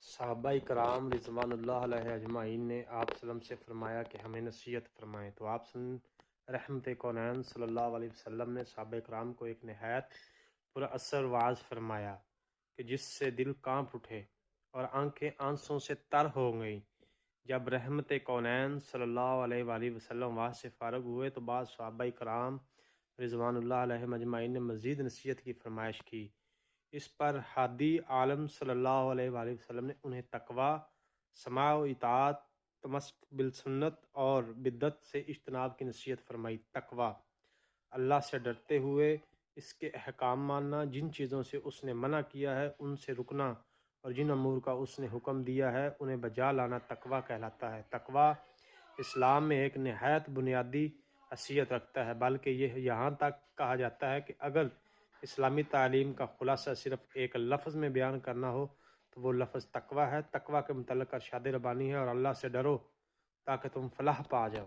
صحابہ کرام رضوان اللہ علیہ اجمعین نے آپ وسلم سے فرمایا کہ ہمیں نصیحت فرمائیں، تو آپ رحمت کونین صلی اللہ علیہ وسلم نے صحابہ کرام کو ایک نہایت پر اثر واعظ فرمایا کہ جس سے دل کانپ اٹھے اور آنکھیں آنسوں سے تر ہو گئیں۔ جب رحمت کونین صلی اللہ علیہ وآلہ وسلم وہاں سے فارغ ہوئے تو بعض صحابہ کرام رضوان اللہ علیہ اجمعین نے مزید نصیحت کی فرمائش کی۔ اس پر ہادی عالم صلی اللہ علیہ وآلہ وسلم نے انہیں تقوی، سماع و اطاعت، تمسک بالسنت اور بدعت سے اجتناب کی نصیحت فرمائی۔ تقوی، اللہ سے ڈرتے ہوئے اس کے احکام ماننا، جن چیزوں سے اس نے منع کیا ہے ان سے رکنا، اور جن امور کا اس نے حکم دیا ہے انہیں بجا لانا تقوی کہلاتا ہے۔ تقوی اسلام میں ایک نہایت بنیادی حیثیت رکھتا ہے، بلکہ یہ یہاں تک کہا جاتا ہے کہ اگر اسلامی تعلیم کا خلاصہ صرف ایک لفظ میں بیان کرنا ہو تو وہ لفظ تقوی ہے۔ تقوی کے متعلق ارشاد ربانی ہے، اور اللہ سے ڈرو تاکہ تم فلاح پا جاؤ۔